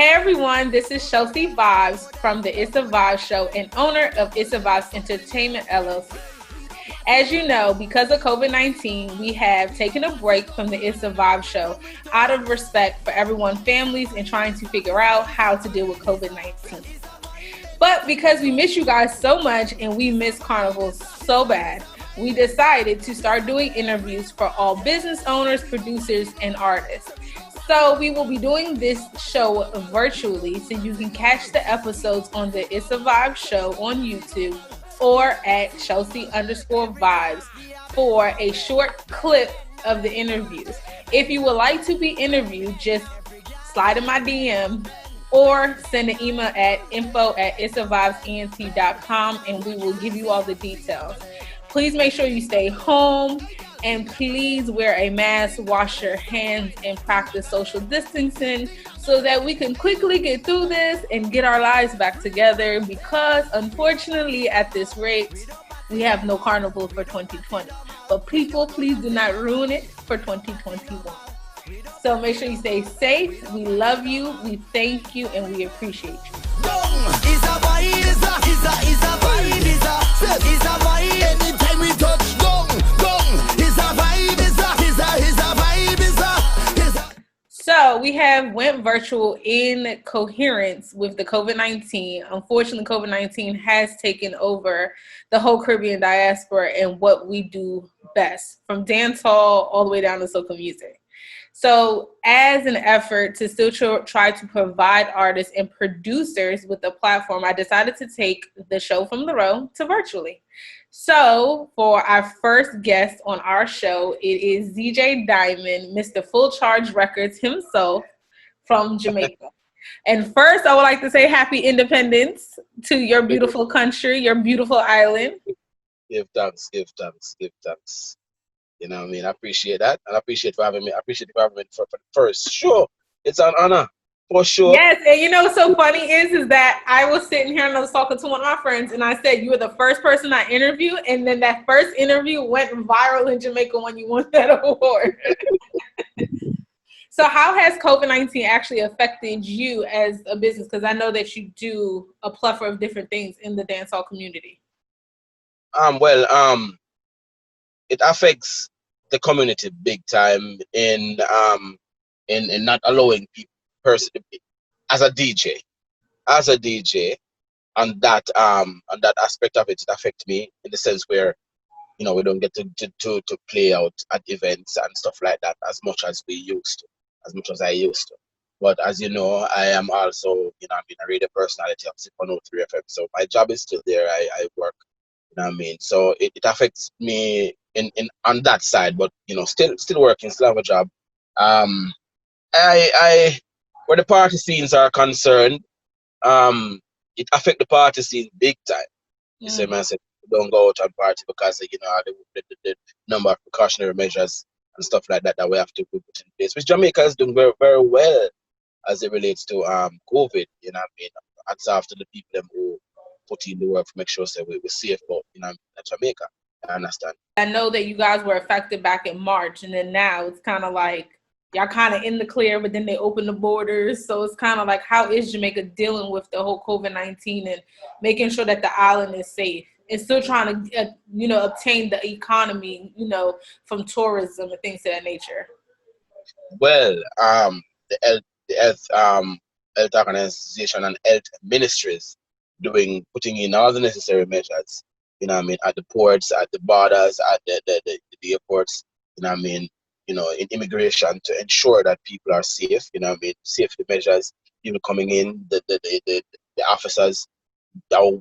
Hey everyone, this is Chelsea Vybz from the Issa Vybz Show and owner of Issa Vybz Entertainment LLC. As you know, because of COVID-19, we have taken a break from the Issa Vybz Show out of respect for everyone's families and trying to figure out how to deal with COVID-19. But because we miss you guys so much and we miss Carnival so bad, we decided to start doing interviews for all business owners, producers, and artists. So we will be doing this show virtually, so you can catch the episodes on the Issa Vybz Show on YouTube or at Chelsea_Vybz for a short clip of the interviews. If you would like to be interviewed, just slide in my DM or send an email at info@issavybzent.com and we will give you all the details. Please make sure you stay home and please wear a mask, wash your hands, and practice social distancing so that we can quickly get through this and get our lives back together, because unfortunately at this rate, we have no carnival for 2020. But people, please do not ruin it for 2021. So make sure you stay safe. We love you, we thank you, and we appreciate you. So we have went virtual in coherence with the COVID-19. Unfortunately, COVID-19 has taken over the whole Caribbean diaspora and what we do best, from dancehall all the way down to soca music. So as an effort to still try to provide artists and producers with a platform, I decided to take the show from the road to virtually. So for our first guest on our show, it is ZJ Dymond, Mr. Full Chaarge Records himself from Jamaica. And first, I would like to say happy independence to your beautiful country, your beautiful island. Give thanks, give thanks, give thanks. You know what I mean? I appreciate that. And I appreciate for having me. I appreciate you for having me for the first. Sure. It's an honor. For sure. Yes, and you know what's so funny is that I was sitting here and I was talking to one of my friends and I said, you were the first person I interviewed, and then that first interview went viral in Jamaica when you won that award. So how has COVID-19 actually affected you as a business? Because I know that you do a plethora of different things in the dancehall community. It affects the community big time in not allowing people as a DJ on that aspect of it affects me in the sense where, you know, we don't get to play out at events and stuff like that as much as I used to. But as you know, I am also, you know, a radio personality of 6.03 FM, so my job is still there. I work, you know what I mean? So it affects me in on that side, but you know, still working, still have a job. Where the party scenes are concerned, it affect the party scene big time. You see, man, I said, don't go out and party because, you know, the number of precautionary measures and stuff like that we have to put in place, which Jamaica is doing very, very well as it relates to COVID. You know what I mean? That's after the people them who put in the work to make sure that we're safe, but you know, in Jamaica. I understand. I know that you guys were affected back in March, and then now it's kind of like y'all kind of in the clear, but then they open the borders. So it's kind of like, how is Jamaica dealing with the whole COVID-19 and making sure that the island is safe and still trying to, you know, obtain the economy, you know, from tourism and things of that nature? Well, the health organization and health ministries putting in all the necessary measures, you know what I mean, at the ports, at the borders, at the airports, you know what I mean, you know, in immigration, to ensure that people are safe, you know what I mean, safety measures, people coming in, the officers are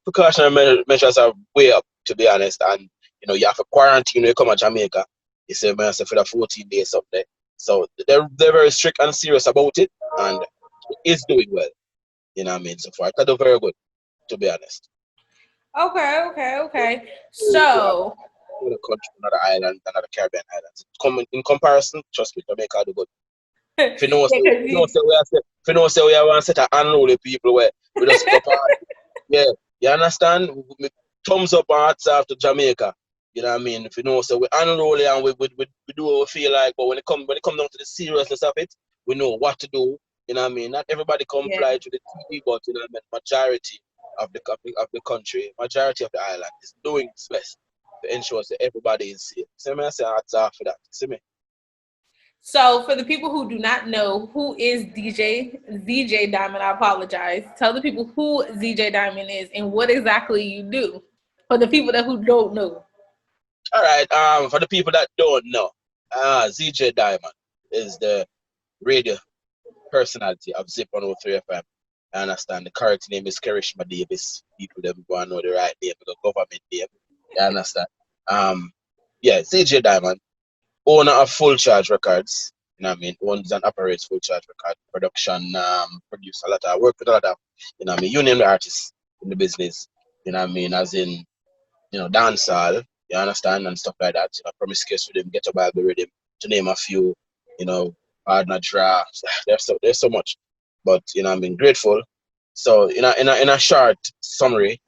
precautionary measures are way up, to be honest, and, you know, you have to quarantine when you come to Jamaica, you say, man, for the 14 days up there. So they're very strict and serious about it, and it is doing well, you know what I mean, so far. I do very good, to be honest. Okay. So another country, another island, another Caribbean islands. In comparison, trust me, Jamaica do good. If you know, say we want to set an unruly people where we just go party. Yeah, you understand? Thumbs up and hats off to Jamaica. You know what I mean? If you know, so we unruly and we do what we feel like, but when it come down to the seriousness of it, we know what to do You know what I mean? Not everybody comply to the TV, but you know what I mean, majority of the country, majority of the island is doing its best to ensure that everybody is safe. See me, I say hats off for that. See me. So for the people who do not know, who is ZJ Dymond? I apologize. Tell the people who ZJ Dymond is and what exactly you do. For the people who don't know. All right. For the people that don't know, ZJ Dymond is the radio personality of Zip 103 FM. I understand the correct name is Karishma Davis. People them go and know the right name, the government name. You understand? Yeah, ZJ Dymond, owner of Chaarge Records. You know what I mean? Owns and operates Chaarge Records production, produce a lot of work with a lot of, you know what I mean, you name the artists in the business. You know what I mean? As in, you know, dancehall, you understand, and stuff like that. You know, Promiscuous Rhythm, Get a Bible Rhythm, to name a few, you know, Partner Draw. There's so much. But you know, I've been grateful. So in a short summary,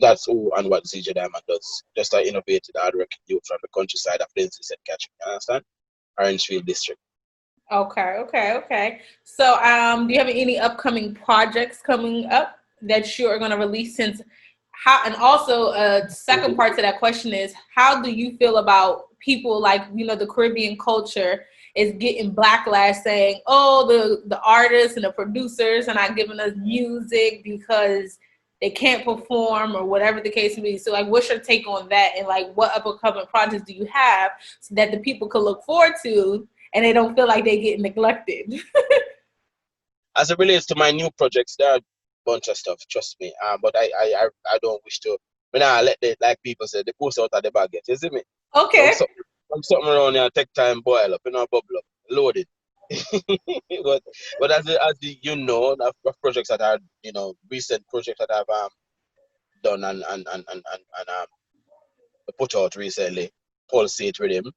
that's who and what ZJ Dymond does. Just an innovative hard-working youth from the countryside of Lindsay and Catching. You understand? Orangefield District. Okay. So, do you have any upcoming projects coming up that you are going to release? And also, second part to that question is, how do you feel about people like, you know, the Caribbean culture is getting backlash saying, oh, the artists and the producers are not giving us music because they can't perform or whatever the case may be. So, like, what's your take on that? And, like, what upcoming projects do you have so that the people can look forward to and they don't feel like they get neglected? As it relates to my new projects, there are a bunch of stuff, trust me. But I don't wish to, when I let the, like people say, the post out of the baguette, you see me? Okay. Something around here, take time, boil up, you know, bubble up, load it. but as you know, the projects that are, you know, recent projects that I've done and put out recently, Pulsate Rhythm,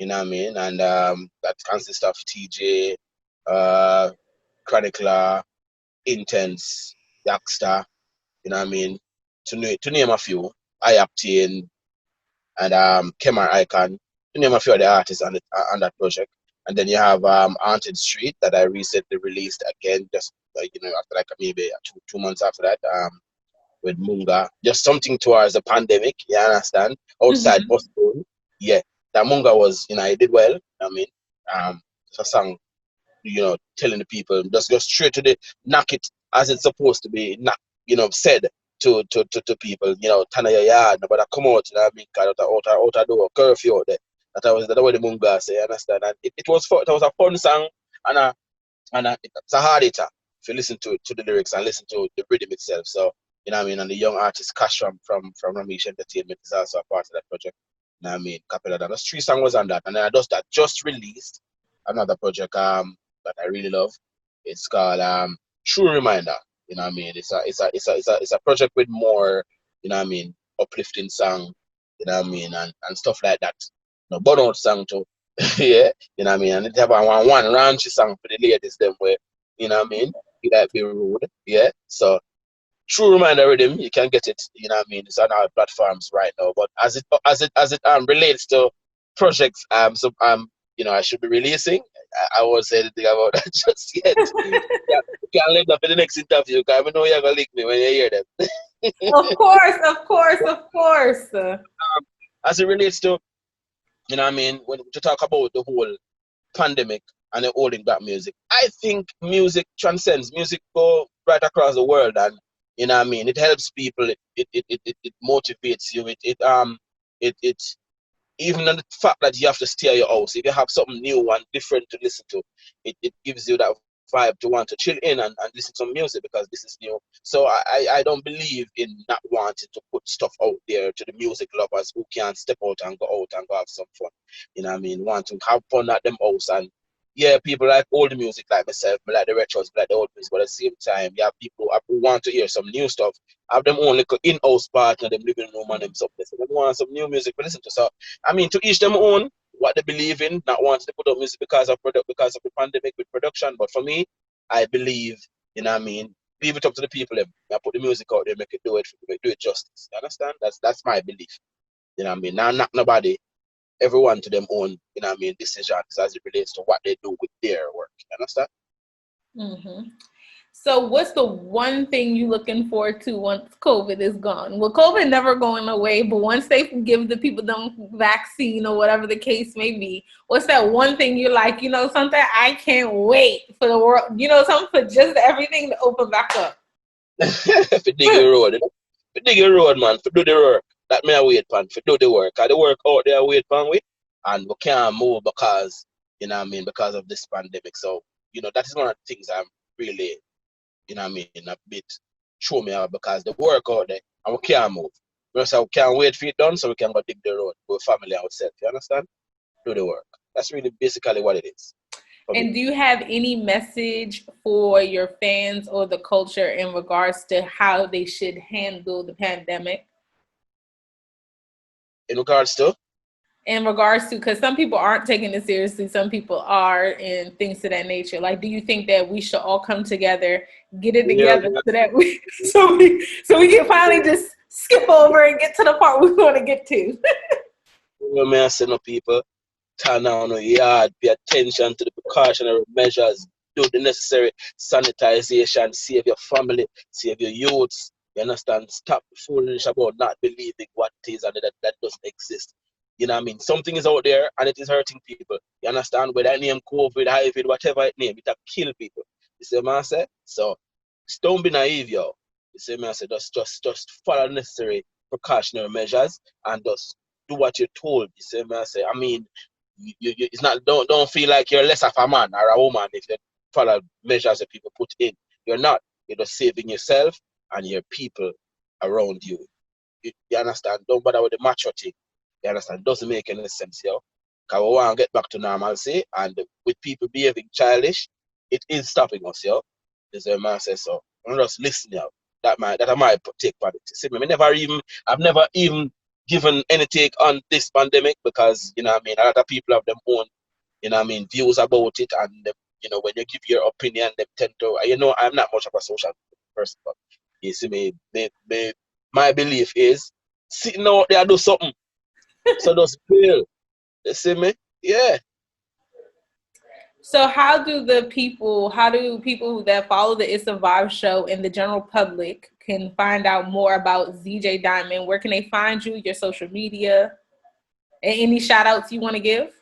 you know what I mean? And that consists of TJ, Chronicler, Intense, Youngster, you know what I mean? To name a few, I Obtain and Kemar Icon, to name a few of the artists on that project. And then you have Haunted Street that I recently released again, just like, you know, after like maybe 2 months after that, with Munga. Just something towards the pandemic, you understand? Outside Boston. Yeah. That Munga was, you know, I did well. I mean, it's a song, you know, telling the people just go straight to the knock it as it's supposed to be, knock, you know, said to people, you know, turn your yard, but I come out, you know what I mean, kind of out door, curfew out there. That was the way the Munga say, you understand? And it was fun, it was a fun song and it's a hard hitter if you listen to the lyrics and listen to the rhythm itself. So, you know what I mean, and the young artist Cash from Ramesh Entertainment is also a part of that project. You know what I mean, Capella. Those 3 songs was on that, and then I just released another project that I really love. It's called True Reminder. You know what I mean? It's a project with more, you know what I mean, uplifting song, you know what I mean, and stuff like that. You know, burnout song too. Yeah, you know what I mean? And it have a one raunchy song for the ladies them where, you know what I mean, you like be rude. Yeah. So True Reminder Rhythm, you can get it, you know what I mean, it's on our platforms right now. But as it relates to projects you know, I should be releasing, I won't say anything about that just yet. Yeah, you can leave that for the next interview because I know you're gonna link me when you hear them. Of course. As it relates to, you know what I mean, when to talk about the whole pandemic and the holding back music, I think music transcends. Music go right across the world, and you know what I mean, it helps people, it motivates you, it even the fact that you have to stay at your house, if you have something new and different to listen to, it gives you that vibe to want to chill in and listen to some music because this is new. So I don't believe in not wanting to put stuff out there to the music lovers who can't step out and go have some fun. You know what I mean? Want to have fun at them house. And yeah, people like old music like myself, me like the retros, me like the old music, but at the same time, you have people who want to hear some new stuff, have them own little in-house partner, them living room and them something. So they want some new music to listen to. So I mean, to each them own what they believe in, not wanting to put out music because of the pandemic with production. But for me, I believe, you know what I mean, leave it up to the people. I put the music out there, make it do it justice. You understand? That's my belief. You know what I mean? Now, not nobody, everyone to them own, you know what I mean, decisions as it relates to what they do with their work. You understand? Mm-hmm. So what's the one thing you looking forward to once COVID is gone? Well, COVID never going away, but once they give the people the vaccine or whatever the case may be, what's that one thing you're like, something I can't wait for the world, something for just everything to open back up? For dig the road, for dig the road, man, for do the work. That me a wait pan, for do the work. Cause the work out there wait pan with, and we can't move because, because of this pandemic. So, that is one of the things I'm really, a bit throw me out because the work out there and we can't move. So we can't wait for it done so we can go dig the road with family ourselves. You understand? Do the work. That's really basically what it is. And do you have any message for your fans or the culture in regards to how they should handle the pandemic? In regards to? Because some people aren't taking it seriously, some people are, and things of that nature. Like, do you think that we should all come together, get it together, so that we can finally just skip over and get to the part we want to get to? May I say no people, turn down the yard, pay attention to the precautionary measures, do the necessary sanitization, save your family, save your youths. You understand? Stop foolish about not believing what it is and that doesn't exist. You know what I mean? Something is out there and it is hurting people. You understand? Whether I name COVID, HIV, whatever it name, it have kill people. You see what I say? So don't be naive, yo. You see what I say? Just follow necessary precautionary measures and just do what you're told. You see what I say? I mean, it's not don't feel like you're less of a man or a woman if you follow measures that people put in. You're not. You're just saving yourself and your people around you. You understand? Don't bother with the macho thing. You understand? It doesn't make any sense, yo. Because we want to get back to normalcy, and with people behaving childish, it is stopping us, yo. This is what I say. So I'm just listening, yo. That I might take part in it. See, I've never even given any take on this pandemic because, a lot of people have their own, views about it, and when you give your opinion, they tend to, I'm not much of a social person, but you see me, my belief is sitting out there do something. So those feel. You see me? Yeah. So how do people that follow the Issa Vybz Show and the general public can find out more about ZJ Dymond? Where can they find you, your social media, and any shout outs you want to give?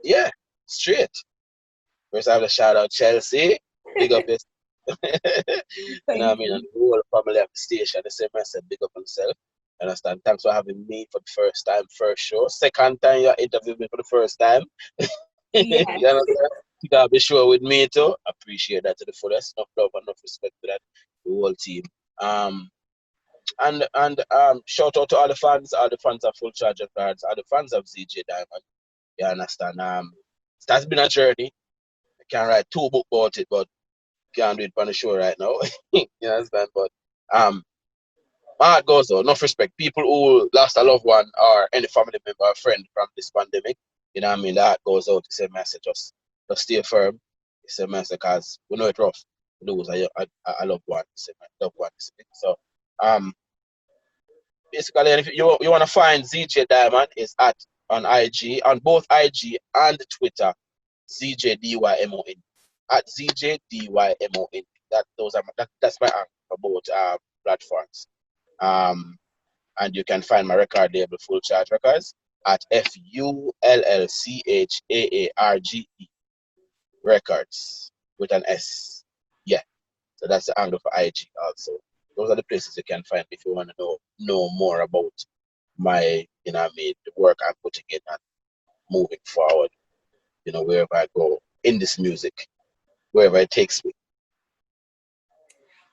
Yeah, straight. First I have to shout out Chelsea. Big up this. And the whole family of the station. The same message, big up on yourself. Understand? Thanks for having me for the first time, first show. Second time you interviewed me for the first time. Yes. You understand? You gotta be sure with me too. Appreciate that to the fullest. Enough love and enough respect to that, the whole team. And shout out to all the fans of Full Chaarge Records, all the fans of ZJ Dymond. You understand? That's been a journey. I can't write 2 books about it, but can't do it on the show right now. You understand? But my heart goes out. Enough respect. People who lost a loved one or any family member or friend from this pandemic, the heart goes out. The same message. Just stay firm. The same message, because we know it's rough. We lose a loved one. The same loved one. So basically, if you want to find ZJ Dymond, is on IG, on both IG and Twitter, ZJ Dymond. At ZJ Dymond. That's my angle for both platforms. And you can find my record label, Full Chaarge Records, at FULLCHAARGE Records with an S. Yeah. So that's the angle for IG also. Those are the places you can find if you want to know more about my, the work I'm putting in and moving forward, wherever I go in this music, wherever it takes me.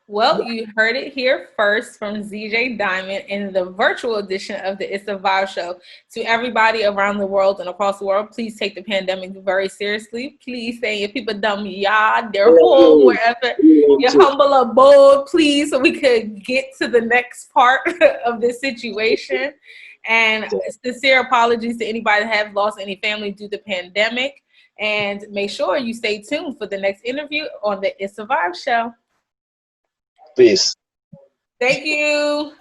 Well, you heard it here first from ZJ Dymond in the virtual edition of the Issa Vybz Show. To everybody around the world and across the world, please take the pandemic very seriously. Please stay in your people dumb yard, their home, wherever your humble abode, please, so we could get to the next part of this situation. And sincere apologies to anybody that have lost any family due to the pandemic. And make sure you stay tuned for the next interview on the Issa Vybz Show. Peace. Thank you.